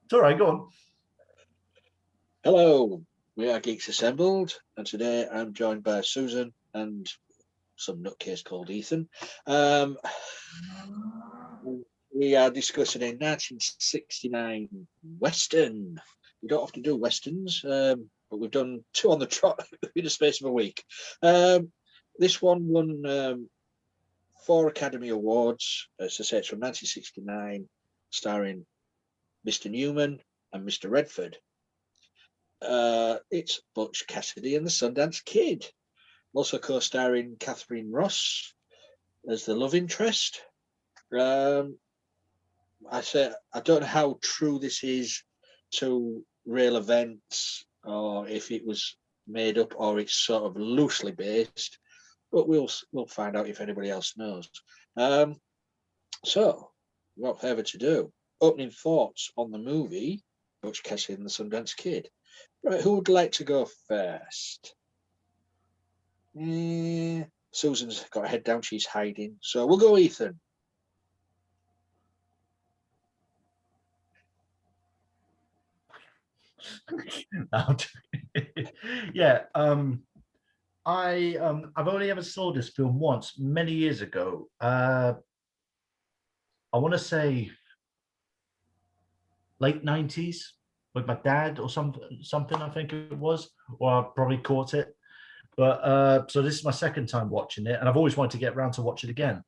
It's all right, go on. Hello, we are Geeks Assembled, and today I'm joined by Susan and some nutcase called Ethan. Um, we are discussing a 1969 Western. We don't often do Westerns, but we've done two on the trot in the space of a week. This one won 4 Academy Awards. As I say, it's from 1969, starring Mr. Newman and Mr. Redford. It's Butch, Cassidy and the Sundance Kid, also co-starring Catherine Ross as the love interest. I don't know how true this is to real events, or if it was made up, or it's sort of loosely based. But we'll find out if anybody else knows. So, without further ado, opening thoughts on the movie Butch, Cassidy and the Sundance Kid. Right, who would like to go first? Susan's got her head down, she's hiding. So we'll go Ethan. Yeah, I've only ever saw this film once, many years ago. I want to say late 90s with my dad or something, I think it was, or I probably caught it. But so this is my second time watching it, and I've always wanted to get around to watch it again.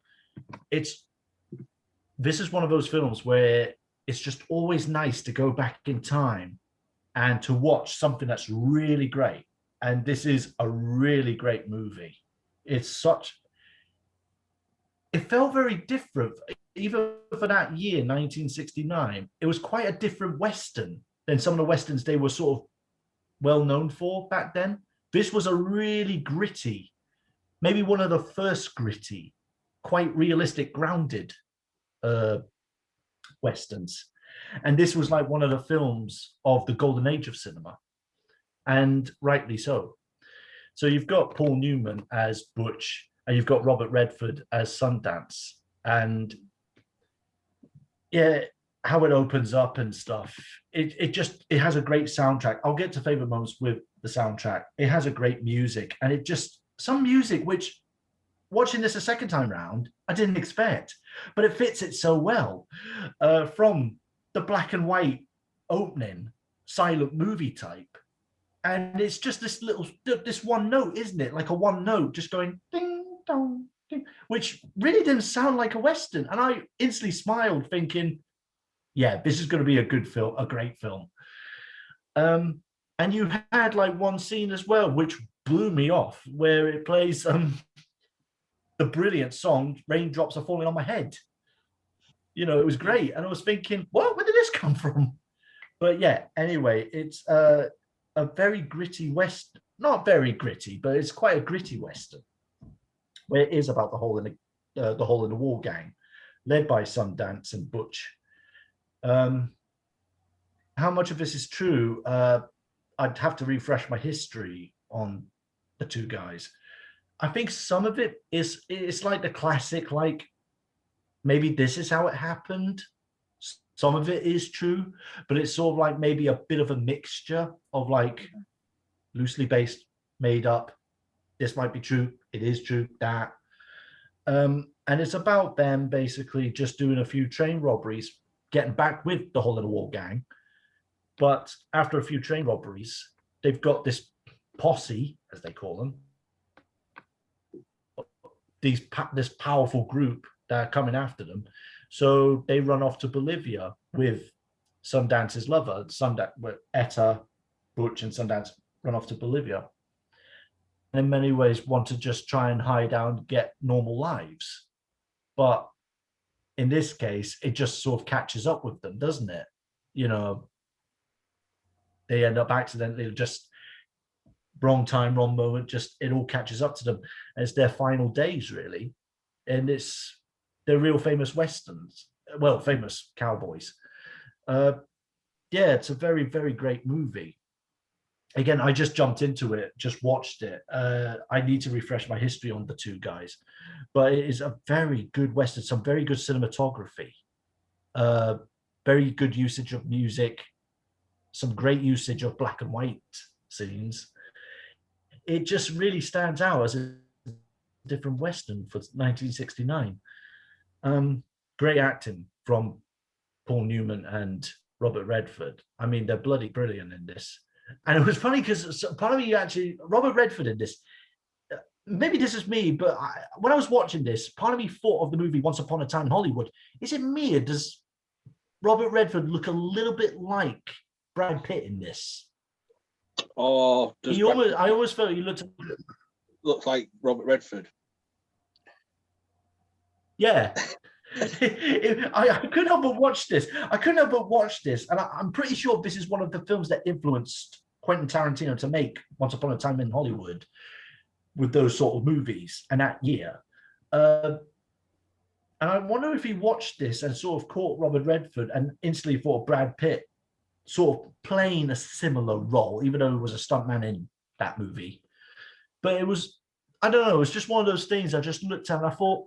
This is one of those films where it's just always nice to go back in time and to watch something that's really great. And this is a really great movie. It felt very different. Even for that year, 1969, it was quite a different Western than some of the Westerns they were sort of well known for back then. This was a really gritty, maybe one of the first gritty, quite realistic, grounded Westerns. And this was like one of the films of the golden age of cinema, and rightly so. So you've got Paul Newman as Butch, and you've got Robert Redford as Sundance. And yeah, how it opens up and stuff. It has a great soundtrack. I'll get to favorite moments with the soundtrack. It has a great music, and it just some music which watching this a second time round, I didn't expect, but it fits it so well. From the black and white opening, silent movie type, and it's just this one note, isn't it? Like a one note, just going ding dong ding, which really didn't sound like a Western, and I instantly smiled, thinking, "Yeah, this is going to be a good film, a great film." And you had like one scene as well, which blew me off, where it plays the brilliant song "Raindrops Are Falling on My Head." It was great, and I was thinking, "What? Where did this come from?" But yeah, anyway, it's a very gritty Western, not very gritty, but it's quite a gritty Western, where it is about the hole in the wall gang, led by Sundance and Butch. How much of this is true? I'd have to refresh my history on the two guys. I think some of it is it's like the classic, like maybe this is how it happened. Some of it is true, but it's sort of like maybe a bit of a mixture of like loosely based, made up. This might be true. It is true that. And it's about them basically just doing a few train robberies, getting back with the Hole in the Wall gang. But after a few train robberies, they've got this posse, as they call them, this powerful group that are coming after them. So they run off to Bolivia with Sundance's lover. Etta, Butch, and Sundance run off to Bolivia. And in many ways, want to just try and hide out and get normal lives. But in this case, it just sort of catches up with them, doesn't it? They end up accidentally just wrong time, wrong moment, just it all catches up to them. And it's their final days, really. And they're real famous Westerns, well, famous cowboys. Yeah, it's a very, very great movie. Again, I just jumped into it, just watched it. I need to refresh my history on the two guys, but it is a very good Western, some very good cinematography. very good usage of music, some great usage of black and white scenes. It just really stands out as a different Western for 1969. Great acting from Paul Newman and Robert Redford. I mean, they're bloody brilliant in this. And it was funny because part of me actually, Robert Redford in this, maybe this is me, but when I was watching this, part of me thought of the movie Once Upon a Time in Hollywood. Is it me, or does Robert Redford look a little bit like Brad Pitt in this? Or does He almost, I always felt he looked. look like Robert Redford? Yeah. I couldn't help but watch this. I couldn't help but watch this, and I'm pretty sure this is one of the films that influenced Quentin Tarantino to make Once Upon a Time in Hollywood with those sort of movies and that year. And I wonder if he watched this and sort of caught Robert Redford and instantly thought Brad Pitt sort of playing a similar role, even though he was a stuntman in that movie. But it was, I don't know, it was just one of those things I just looked at and I thought,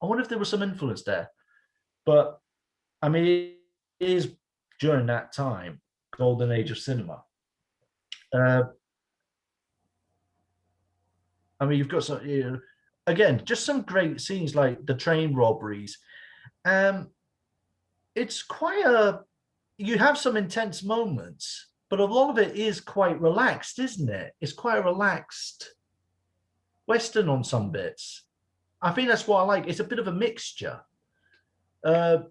I wonder if there was some influence there. But I mean, it is during that time, golden age of cinema. I mean, you've got some, again, just some great scenes like the train robberies. It's quite a, you have some intense moments, but a lot of it is quite relaxed, isn't it? It's quite a relaxed Western on some bits. I think that's what I like. It's a bit of a mixture. There's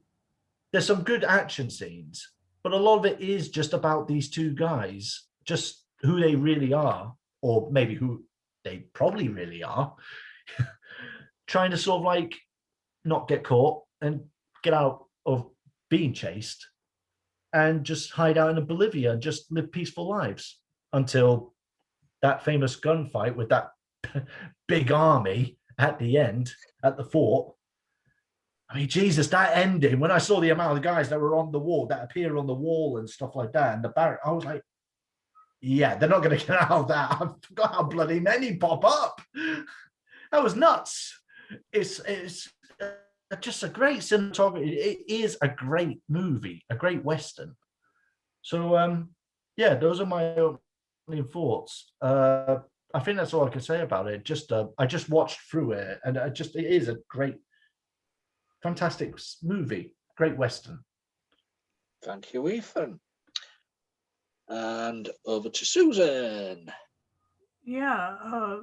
some good action scenes, but a lot of it is just about these two guys, just who they really are, or maybe who they probably really are, trying to sort of like not get caught and get out of being chased and just hide out in Bolivia and just live peaceful lives until that famous gunfight with that big army at the end at the fort. I mean, Jesus, that ending, when I saw the amount of guys that were on the wall, that appear on the wall and stuff like that, and the barrack, I was like, yeah, they're not going to get out of that. I forgot how bloody many pop up. That was nuts. It's just a great cinematography. It is a great movie, a great Western. So, yeah, those are my opening thoughts. I think that's all I can say about it. Just, I just watched through it, and it is a great, fantastic movie, great Western. Thank you, Ethan. And over to Susan. Yeah,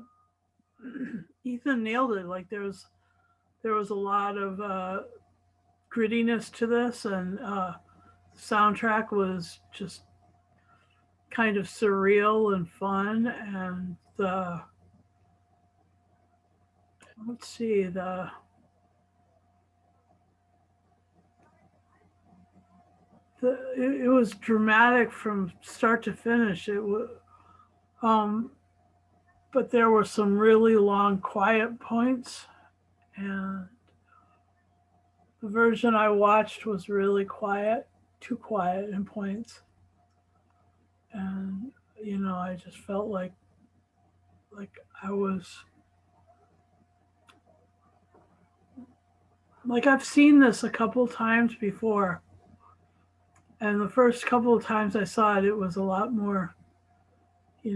Ethan nailed it. Like there was a lot of grittiness to this, and the soundtrack was just kind of surreal and fun. And the let's see it was dramatic from start to finish. It was, but there were some really long quiet points, and the version I watched was really quiet, too quiet in points. And I just felt like I was like I've seen this a couple times before. And the first couple of times I saw it, it was a lot more, it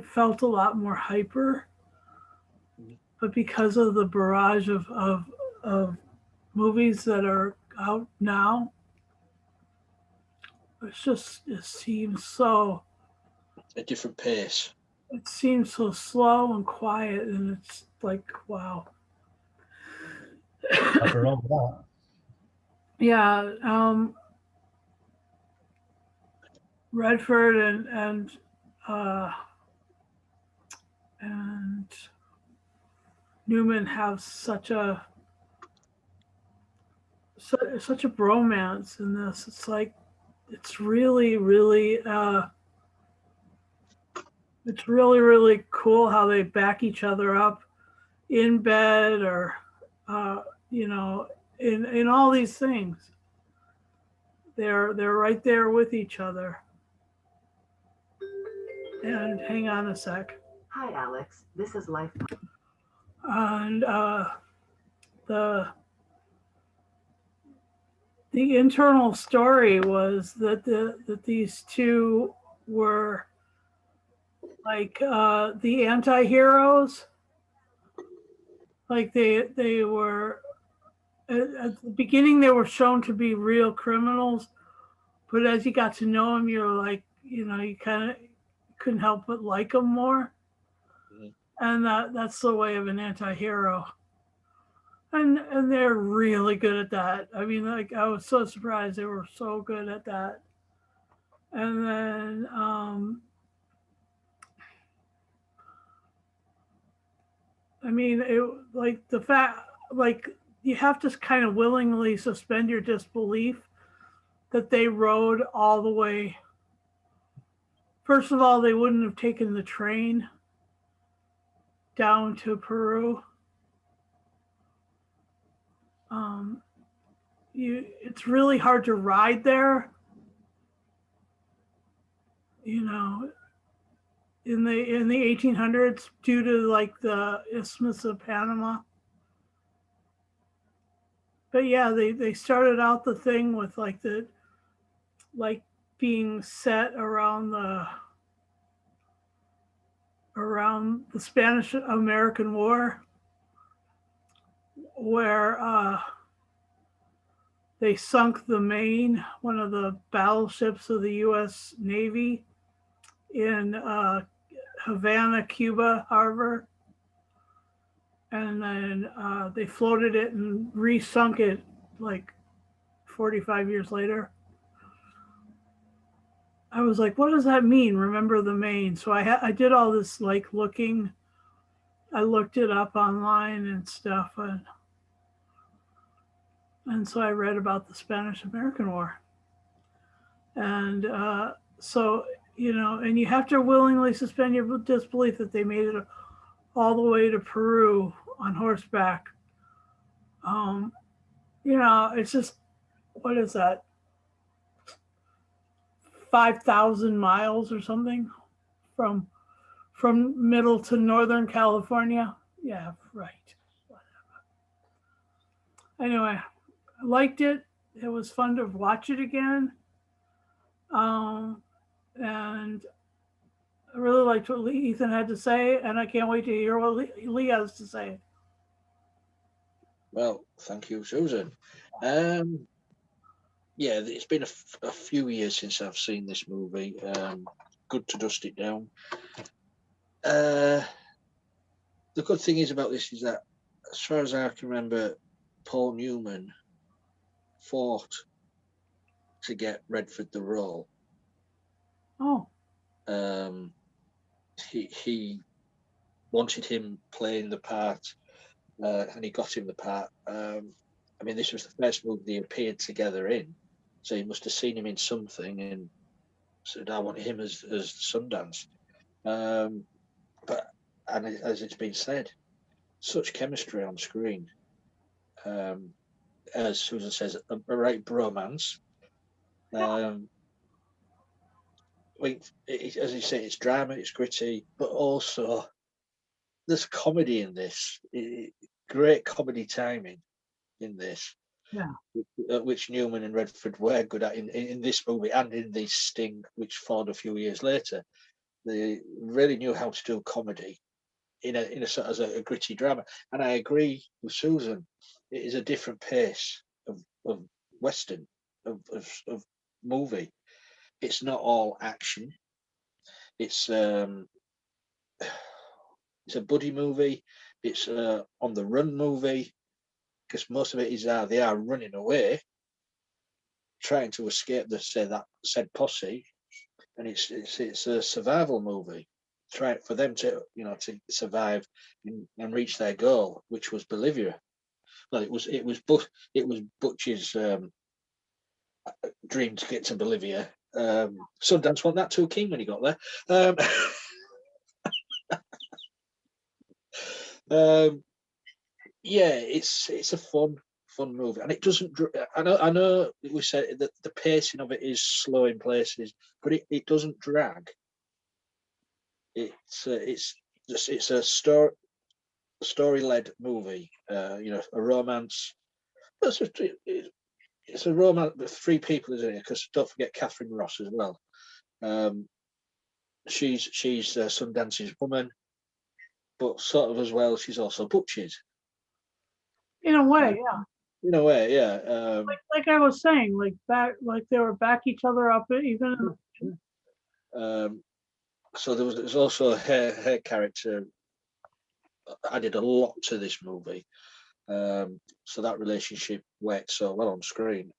felt a lot more hyper. But because of the barrage of movies that are out now, it seems so, a different pace. It seems so slow and quiet, and it's like, wow. Nothing wrong with that. Yeah, Redford and Newman have such a bromance in this. It's like it's really really cool how they back each other up in bed, or in all these things. They're right there with each other. And hang on a sec. Hi, Alex. This is Life. And the the internal story was that that these two were like the anti-heroes. Like they were at the beginning they were shown to be real criminals, but as you got to know them, you're like, you kind of couldn't help but like them more. Mhm. And that's the way of an anti-hero. And they're really good at that. I mean, like I was so surprised they were so good at that. And then I mean, it like the fact like you have to kind of willingly suspend your disbelief that they rode all the way. First of all, they wouldn't have taken the train down to Peru. Um, it's really hard to ride there. You know, in the 1800s due to like the Isthmus of Panama. But yeah, they started out the thing with like being set around the Spanish American War, where they sunk the Maine, one of the battleships of the U.S. Navy, in Havana, Cuba harbor, and then they floated it and resunk it like 45 years later. I was like, what does that mean? Remember the Maine? So I did all this like looking. I looked it up online and stuff, and so I read about the Spanish American War, and so and you have to willingly suspend your disbelief that they made it all the way to Peru on horseback. It's just, what is that? 5,000 miles or something from middle to northern California. Yeah, right. Anyway, I liked it. It was fun to watch it again. And I really liked what Ethan had to say, and I can't wait to hear what Lee has to say. Well, thank you, Susan. Yeah, it's been a few years since I've seen this movie. Good to dust it down. The good thing is about this is that, as far as I can remember, Paul Newman fought to get Redford the role. Oh, He wanted him playing the part, and he got him the part. I mean, this was the first movie they appeared together in, so he must have seen him in something and said, "I want him as Sundance." But as it's been said, such chemistry on screen. As Susan says, a right bromance. As you say, it's drama, it's gritty, but also there's comedy in this. Great comedy timing in this. yeah. Which Newman and Redford were good at in this movie and in the Sting, which followed a few years later. They really knew how to do comedy in a sort of a gritty drama. And I agree with Susan. It is a different pace of Western, of movie. It's not all action. It's a buddy movie. It's on the run movie, because most of it is they are running away, trying to escape that said posse, and it's a survival movie, trying for them to to survive and reach their goal, which was Bolivia. Well, it was Butch's dream to get to Bolivia. Sundance wasn't that too keen when he got there. Yeah, it's a fun movie, and it doesn't. I know we said that the pacing of it is slow in places, but it doesn't drag. It's a story led movie. A romance. That's just, it's a romance with three people, isn't it? Because don't forget Catherine Ross as well. She's Sundance's woman, but sort of as well, she's also Butch's. In a way, yeah. In a way, yeah. Like I was saying, like they were back each other up even. So there's also her character added a lot to this movie. So that relationship worked so well on screen.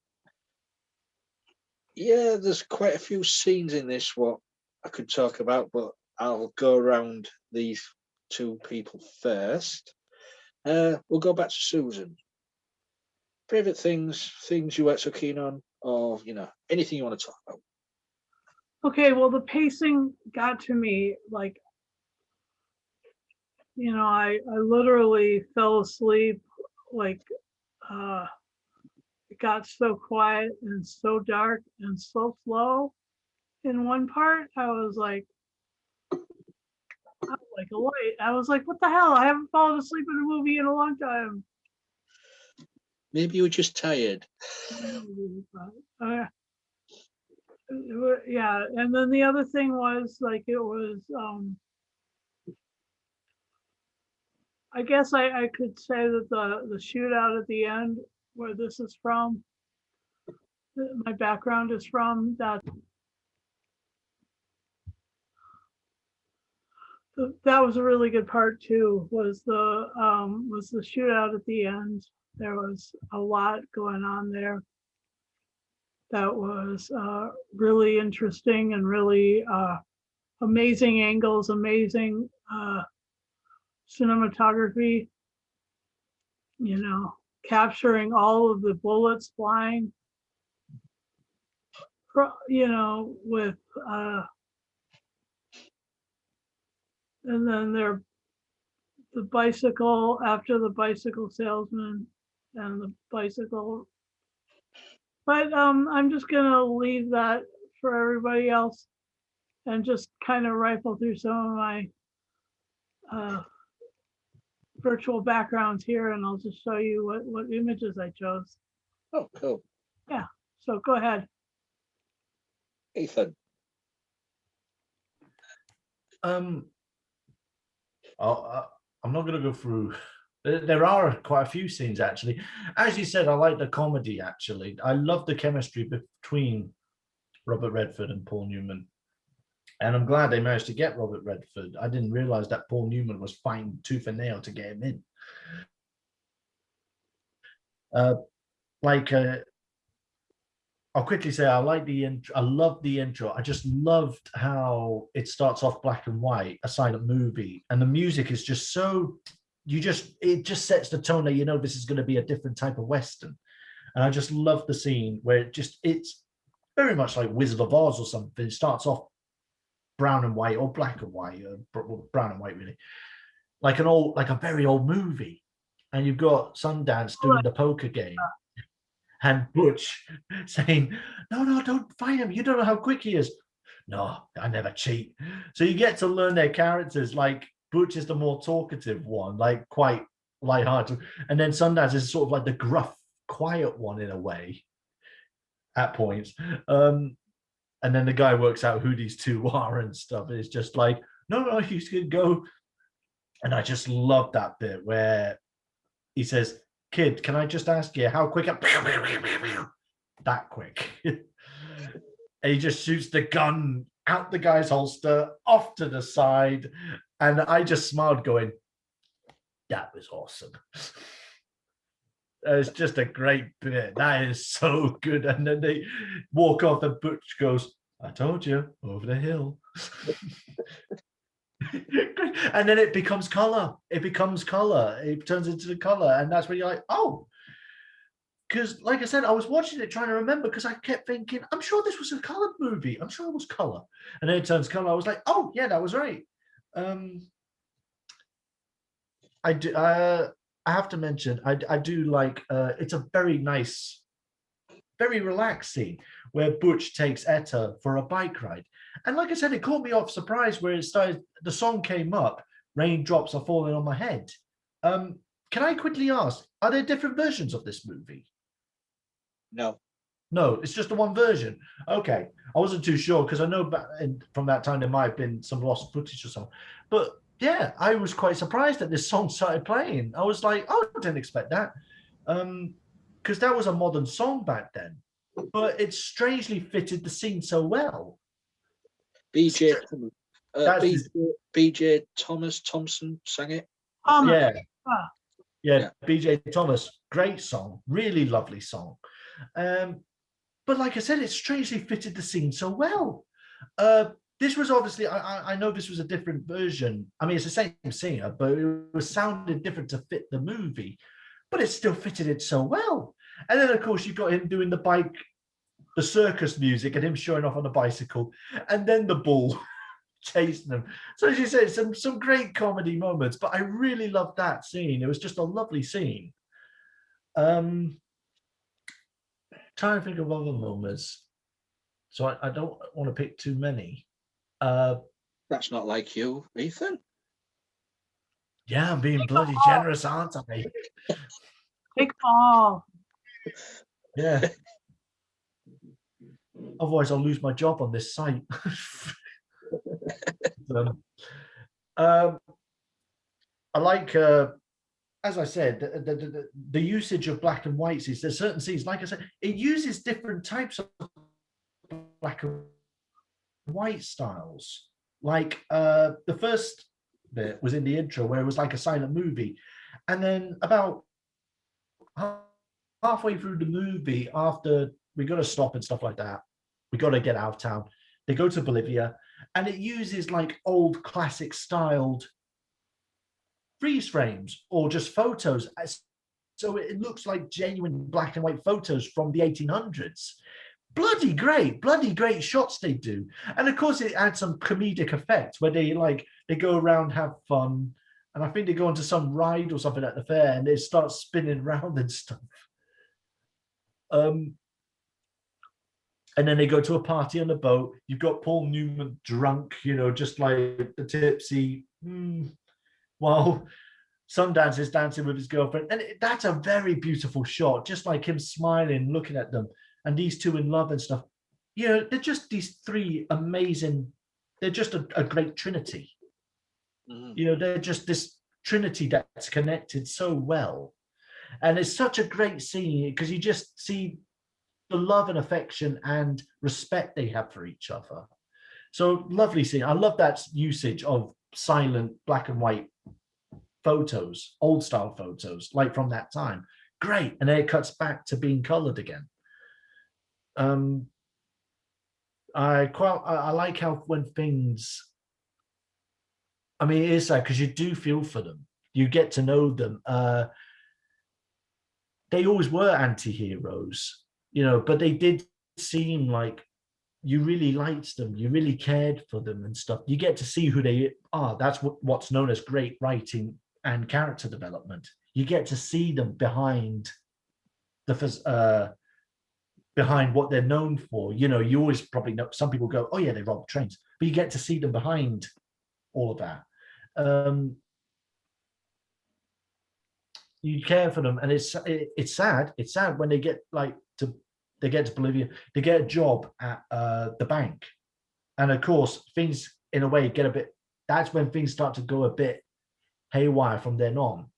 Yeah, there's quite a few scenes in this what I could talk about, but I'll go around these two people first. We'll go back to Susan. Favorite things you weren't so keen on, or anything you want to talk about. Okay, well, the pacing got to me. Like, I literally fell asleep. Like, it got so quiet and so dark and so slow. In one part, I was like a light. I was like, what the hell? I haven't fallen asleep in a movie in a long time. Maybe you were just tired. Yeah, and then the other thing was like it was I guess I could say that the shootout at the end where this is from, my background is from, that was a really good part too, was the shootout at the end. There was a lot going on there that was really interesting and really amazing angles, amazing cinematography, capturing all of the bullets flying, with and then the bicycle after the bicycle salesman and the bicycle. But I'm just gonna leave that for everybody else and just kind of rifle through some of my virtual backgrounds here, and I'll just show you what images I chose. Oh, cool. Yeah, so go ahead. Ethan. I'm not going to go through. There are quite a few scenes actually. As you said, I like the comedy. Actually, I love the chemistry between Robert Redford and Paul Newman, and I'm glad they managed to get Robert Redford. I didn't realize that Paul Newman was fighting tooth and nail to get him in. I'll quickly say I like the intro. I love the intro. I just loved how it starts off black and white, a silent movie, and the music is just so. It just sets the tone that this is going to be a different type of Western, and I just love the scene where it's very much like Wizard of Oz or something. It starts off brown and white or black and white, brown and white really, like a very old movie, and you've got Sundance doing the poker game. And Butch saying, no, don't fight him. You don't know how quick he is. No, I never cheat. So you get to learn their characters. Like Butch is the more talkative one, like quite lighthearted. And then Sundance is sort of like the gruff, quiet one in a way at points. And then the guy works out who these two are and stuff. It's just like, no, you should go. And I just love that bit where he says, kid, can I just ask you how quick? That quick. And he just shoots the gun out the guy's holster, off to the side. And I just smiled going, that was awesome. It's just a great bit. That is so good. And then they walk off and Butch goes, I told you, over the hill. And then it becomes color. It turns into the color. And that's when you're like, oh. Because, like I said, I was watching it trying to remember because I kept thinking, I'm sure this was a colored movie. I'm sure it was color. And then it turns color. I was like, oh, yeah, that was right. I have to mention, I do like, it's a very nice, very relaxed scene where Butch takes Etta for a bike ride. And like I said, it caught me off surprise where it started, the song came up, Raindrops Are Falling on My Head. Can I quickly ask, are there different versions of this movie? No. No, it's just the one version. Okay, I wasn't too sure because I know from that time there might have been some lost footage or something. But yeah, I was quite surprised that this song started playing. I was like, oh, I didn't expect that, because that was a modern song back then. But it strangely fitted the scene so well. BJ Thompson sang it. Yeah, Ah, yeah, BJ Thomas, great song, really lovely song. But like I said, it strangely fitted the scene so well. This was obviously, I know this was a different version. I mean, it's the same singer, but it was sounded different to fit the movie, but it still fitted it so well. And then, of course, you got him doing the circus music and him showing off on a bicycle, and then the bull chasing them. So as you said, some great comedy moments, but I really loved that scene. It was just a lovely scene. Trying to think of other moments. So I don't want to pick too many. That's not like you, Ethan. Yeah, I'm being bloody generous, aren't I? take all. Yeah. Otherwise, I'll lose my job on this site. I like, as I said, the usage of black and whites is there's certain scenes, like I said, it uses different types of black and white styles. Like the first bit was in the intro where it was like a silent movie. And then about halfway through the movie, after we got to stop and stuff like that, we got to get out of town. They go to Bolivia, and it uses like old classic styled freeze frames or just photos. So it looks like genuine black and white photos from the 1800s. Bloody great shots they do. And of course, it adds some comedic effect where they go around, have fun. And I think they go onto some ride or something at the fair and they start spinning around and stuff. And then they go to a party on a boat. You've got Paul Newman drunk, just like the tipsy, while Sundance is dancing with his girlfriend. And that's a very beautiful shot, just like him smiling, looking at them, and these two in love and stuff. They're just these three amazing, they're just a great trinity. They're just this trinity that's connected so well. And it's such a great scene because you just see the love and affection and respect they have for each other. So lovely scene. I love that usage of silent black and white photos, old style photos, like from that time. Great. And then it cuts back to being colored again. I like how when things, I mean, it is sad because you do feel for them. You get to know them. They always were anti-heroes, but they did seem like you really liked them. You really cared for them and stuff. You get to see who they are. That's what's known as great writing and character development. You get to see them behind behind what they're known for. You always probably know, some people go, oh yeah, they robbed trains, but you get to see them behind all of that. You care for them, and it's sad. It's sad when they get to Bolivia, they get a job at the bank, and of course things in a way get a bit. That's when things start to go a bit haywire from then on,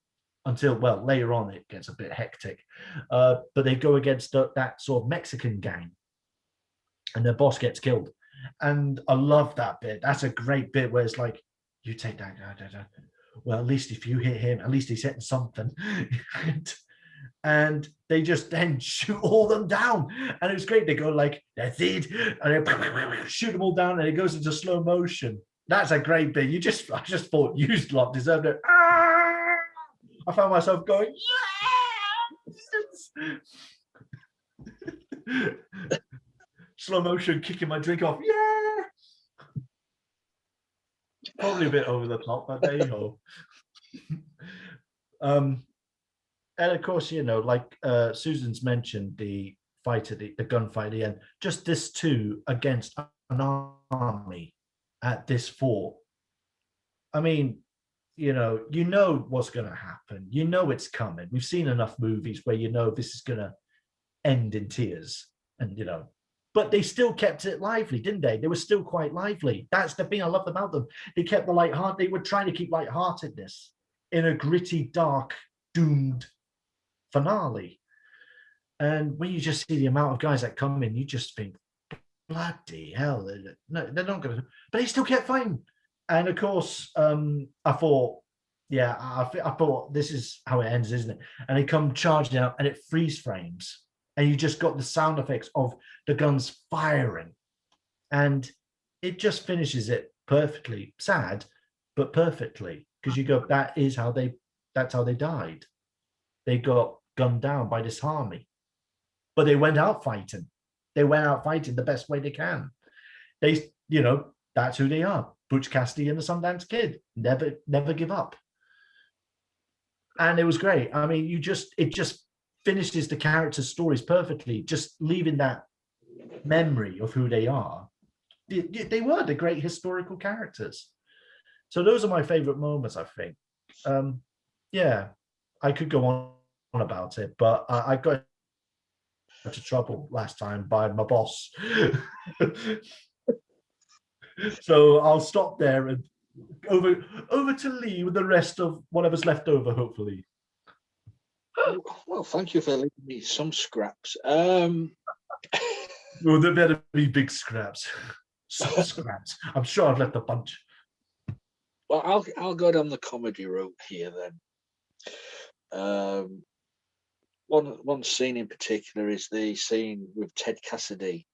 until later on it gets a bit hectic. But they go against that sort of Mexican gang, and their boss gets killed. And I love that bit. That's a great bit where it's like, you take that guy. Well, at least if you hit him, at least he's hitting something. And they just then shoot all them down. And it was great. They go like, that's it. And they shoot them all down and it goes into slow motion. That's a great bit. I just thought you lot deserved it. I found myself going, yes! Slow motion, kicking my drink off. Yeah! Probably a bit over the top, but there you go. And of course, Susan's mentioned the fight at the gunfight at the end. Just this two against an army at this fort. I mean, you know what's going to happen. You know it's coming. We've seen enough movies where this is going to end in tears, and but they still kept it lively, didn't they? They were still quite lively. That's the thing I loved about them. They kept the light-heart. They were trying to keep lightheartedness in a gritty, dark, doomed finale. And when you just see the amount of guys that come in, you just think, bloody hell, they're not going to. But they still kept fighting. And of course, I thought, yeah, I thought this is how it ends, isn't it? And they come charging out, and it freeze frames, and you just got the sound effects of the guns firing, and it just finishes it perfectly. Sad, but perfectly, because you go, that's how they died. They got gunned down by this army, but they went out fighting. They went out fighting the best way they can. They, that's who they are. Butch Cassidy and the Sundance Kid. Never give up. And it was great. I mean, it just finishes the characters' stories perfectly, just leaving that memory of who they are. They were the great historical characters. So those are my favorite moments, I think. Yeah, I could go on about it, but I got into trouble last time by my boss. So I'll stop there and over to Lee with the rest of whatever's left over, hopefully. Well, thank you for leaving me some scraps. Well, there better be big scraps. Some scraps. I'm sure I've left a bunch. Well, I'll go down the comedy route here then. One scene in particular is the scene with Ted Cassidy,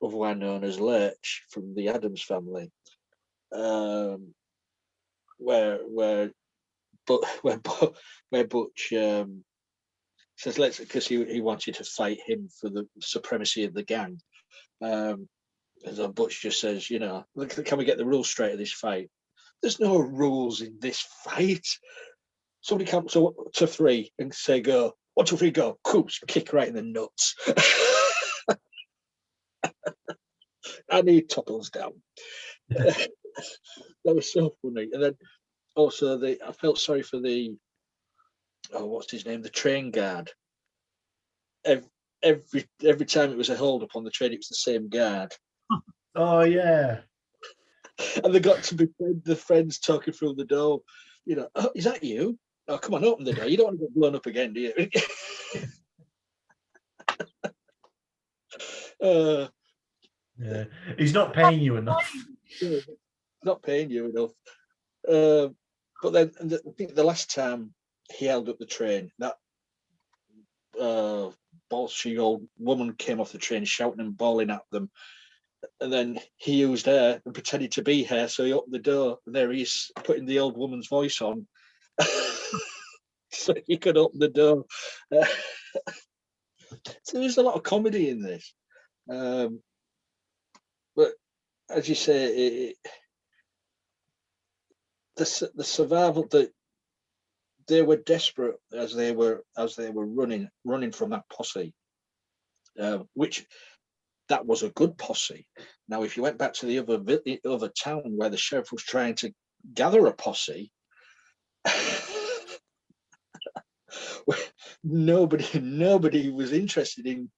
otherwise known as Lurch from the Addams Family, where Butch says let's, because he wanted to fight him for the supremacy of the gang. As Butch just says, can we get the rules straight of this fight? There's no rules in this fight. Somebody comes to three and say go. 1, 2, 3, go. Coops, kick right in the nuts. And he topples down. That was so funny. And then also I felt sorry for what's his name? The train guard. Every time it was a hold up on the train, it was the same guard. Oh yeah. And they got to be the friends talking through the door. Oh, is that you? Oh, come on, open the door. You don't want to get blown up again, do you? Yeah. He's not paying you enough. Not paying you enough. But then I think the last time he held up the train, that bolshy old woman came off the train shouting and bawling at them. And then he used her and pretended to be her, so he opened the door, and there he is putting the old woman's voice on. So he could open the door. So there's a lot of comedy in this. But as you say, the survival, that they were desperate as they were running from that posse, which that was a good posse. Now, if you went back to the other town where the sheriff was trying to gather a posse, nobody was interested in,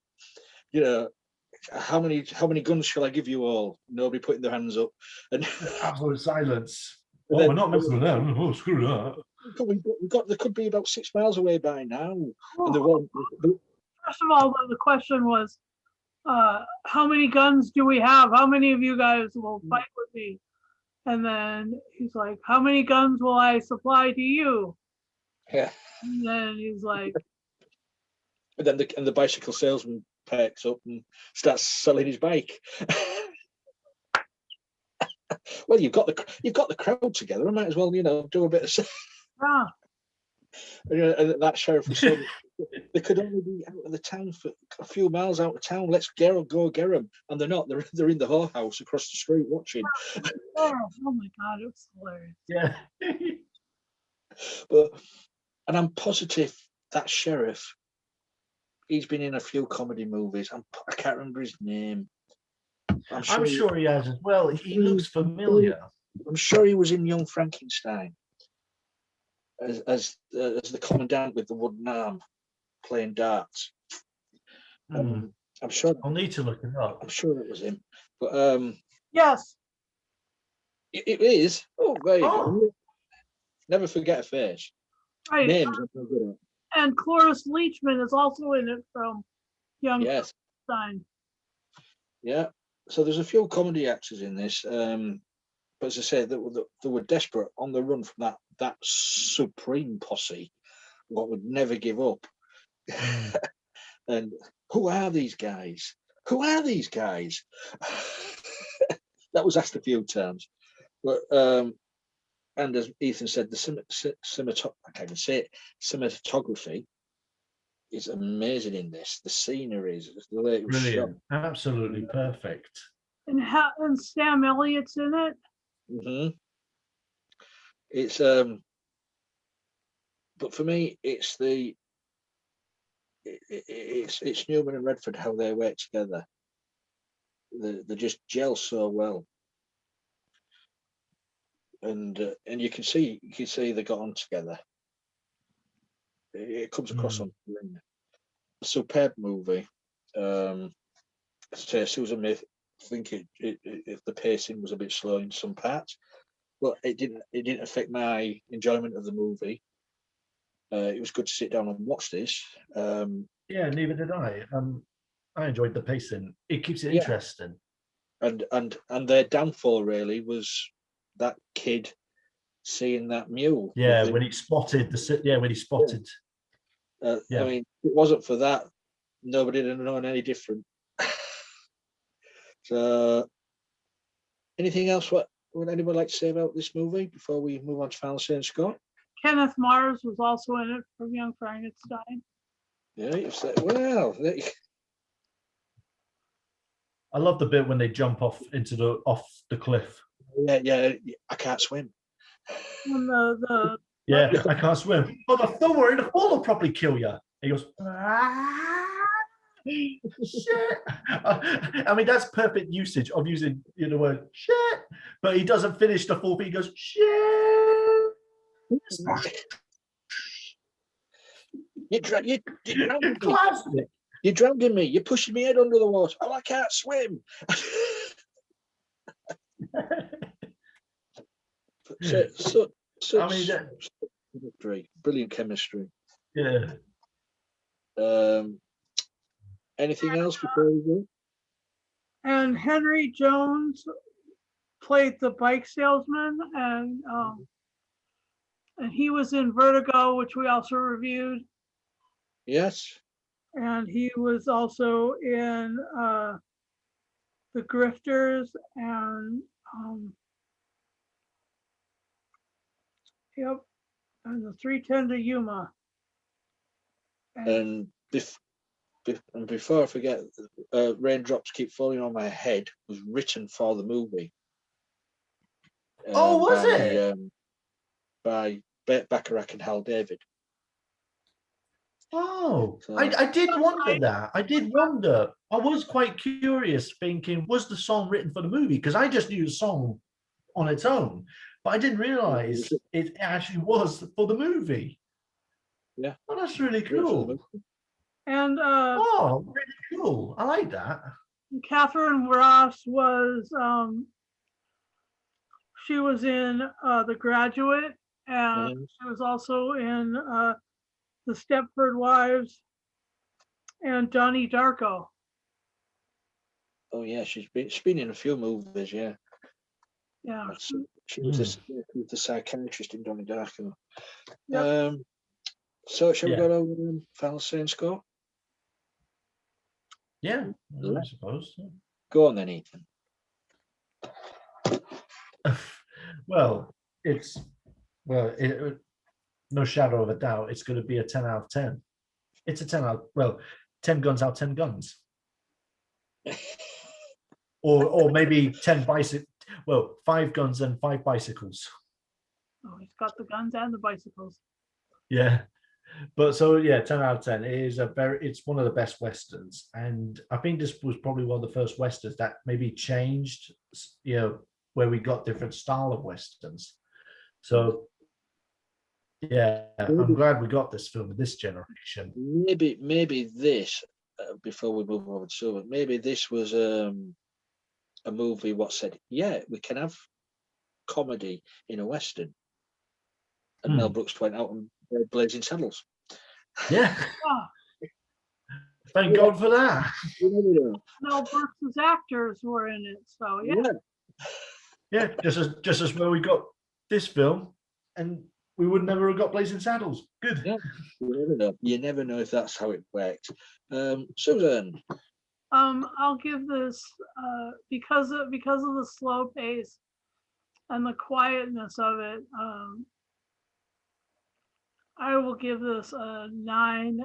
how many guns shall I give you all? Nobody putting their hands up, and absolute silence. We're not messing with them. Oh, screw that. They could be about 6 miles away by now, and they Oh, won't. first of all, the question was, how many guns do we have? How many of you guys will fight with me? And then he's like, how many guns will I supply to you? Yeah. And then he's like, And then the bicycle salesman perks up and starts selling his bike. Well, you've got the crowd together. I might as well, do a bit of. yeah. And that sheriff was saying they could only be out of the town for a few miles out of town. Let's go get them, and they're not. They're in the whorehouse across the street watching. Oh my God, it was hilarious. Yeah. And I'm positive that sheriff, he's been in a few comedy movies. I can't remember his name. I'm sure he has as well. He looks familiar. I'm sure he was in Young Frankenstein as the commandant with the wooden arm playing darts. I'm sure. I'll need to look it up. I'm sure it was him. But Yes. it is. Oh, there you Oh. go. Never forget a face. Right. Names. I'm not good at. And Cloris Leachman is also in it from Young Yes. Frankenstein. Yeah. So there's a few comedy actors in this. But as I say, they were desperate on the run from that supreme posse, what would never give up. And who are these guys? Who are these guys? That was asked a few times. But and as Ethan said, I can't even say it, cinematography is amazing in this. The scenery is the way it was shot. Brilliant. Absolutely perfect. And Sam Elliott's in it. Mm-hmm. It's but for me, it's it's Newman and Redford, how they work together. They just gel so well, and you can see they got on together. It comes across on screen. A superb movie. Susan may think if the pacing was a bit slow in some parts, but it didn't affect my enjoyment of the movie. It was good to sit down and watch this. Yeah, neither did I. I enjoyed the pacing. It keeps it Yeah. interesting. And their downfall really was that kid seeing that mule. Yeah, when he spotted I mean, if it wasn't for that, nobody would have known any different. So, anything else? What would anyone like to say about this movie before we move on to Final Say and Scott? Kenneth Mars was also in it from Young Frankenstein. Yeah, you said, well. I love the bit when they jump off the cliff. Yeah, I can't swim. And the Yeah, I can't swim. Oh, don't worry, the fall will probably kill you. He goes, shit. I mean, that's perfect usage of using the word shit, but he doesn't finish the full thing. He goes, shit. You drowned me. Classic. You drowned me. You're pushing me head under the water. Oh, I can't swim. I mean, brilliant chemistry. Yeah. Anything else before we go? And Henry Jones played the bike salesman, and he was in Vertigo, which we also reviewed. Yes. And he was also in The Grifters and and the 310 to Yuma. And before I forget, Raindrops Keep Falling on My Head was written for the movie. Was it? By Burt Bacharach and Hal David. Oh, So, I did wonder that. I did wonder. I was quite curious, thinking, was the song written for the movie? Because I just knew the song on its own, but I didn't realize it actually was for the movie. Yeah. Oh, that's really cool. And really cool. I like that. Catherine Ross was she was in The Graduate, and she was also in The Stepford Wives and Donnie Darko. Oh yeah, she's been in a few movies. Yeah. Yeah. She was the psychiatrist in Donnie Darko. Yep. So shall we go to Final Say and Scott? Yeah, I suppose. Yeah. Go on then, Ethan. Well, no shadow of a doubt, it's going to be a 10 out of 10. It's a 10 guns out 10 guns. or maybe 10 bicycles. Well, 5 guns and 5 bicycles. Oh, he's got the guns and the bicycles. Yeah. But so 10 out of 10. It's one of the best westerns. And I think this was probably one of the first westerns that maybe changed, where we got different style of westerns. So I'm glad we got this film in this generation. Maybe this before we move over to Silver, maybe this was a movie what said, yeah, we can have comedy in a Western. And Mel Brooks went out and Blazing Saddles. Yeah. Yeah. Thank God for that. You never know. Mel Brooks' actors were in it, so yeah. Yeah, just as well we got this film, and we would never have got Blazing Saddles. Good. Yeah, you never know. You never know if that's how it works. Susan. I'll give this because of the slow pace and the quietness of it. I will give this a 9.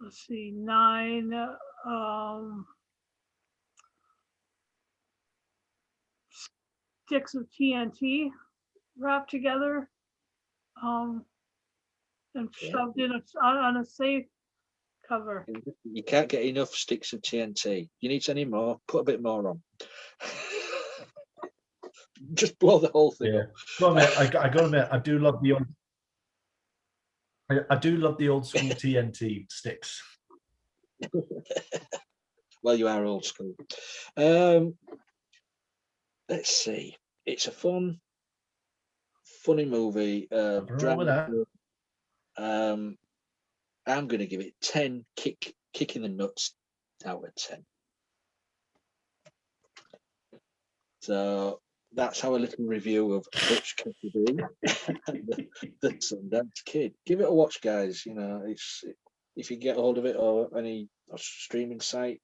Let's see, 9 sticks of TNT wrapped together and shoved in on a safe cover. You can't get enough sticks of TNT. You need any more? Put a bit more on. Just blow the whole thing up. Well, I got to admit, I do love the old school TNT sticks. Well, you are old school. Let's see. It's a funny movie. Drama. I'm going to give it 10 kick in the nuts out of 10. So that's our little review of Butch, Cassidy, the Sundance Kid. Give it a watch, guys. You know, it's if you get a hold of it or any streaming site,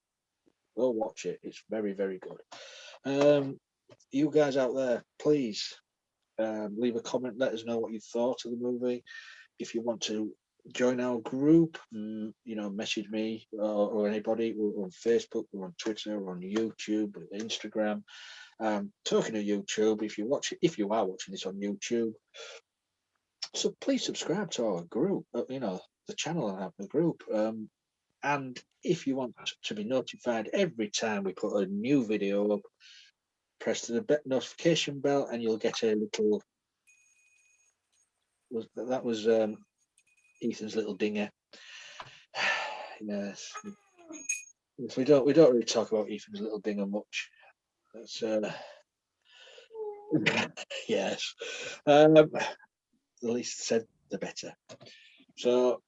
go watch it. It's very, very good. You guys out there, please leave a comment. Let us know what you thought of the movie. If you want to join our group, you know, message me or anybody. We're on Facebook, we're on Twitter, we're on YouTube, Instagram. Talking of YouTube, if you are watching this on YouTube, so please subscribe to our group. You know, the channel and the group. And if you want to be notified every time we put a new video up, press the notification bell, and you'll get a little. That was Ethan's little dinger. Yes. We don't really talk about Ethan's little dinger much. That's yes. The least said, the better. So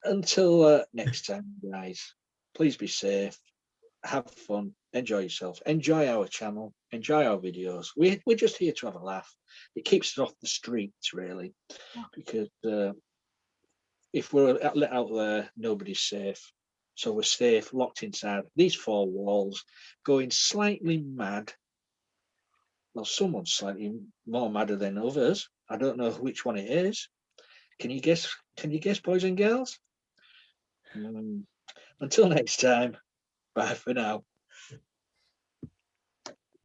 until next time, guys, please be safe, have fun, enjoy yourself, enjoy our channel, enjoy our videos. We're just here to have a laugh. It keeps us off the streets, really, because if we're let out there, nobody's safe. So we're safe, locked inside these 4 walls, going slightly mad. Well, someone's slightly more madder than others. I don't know which one it is. Can you guess? Can you guess, boys and girls? Until next time, bye for now.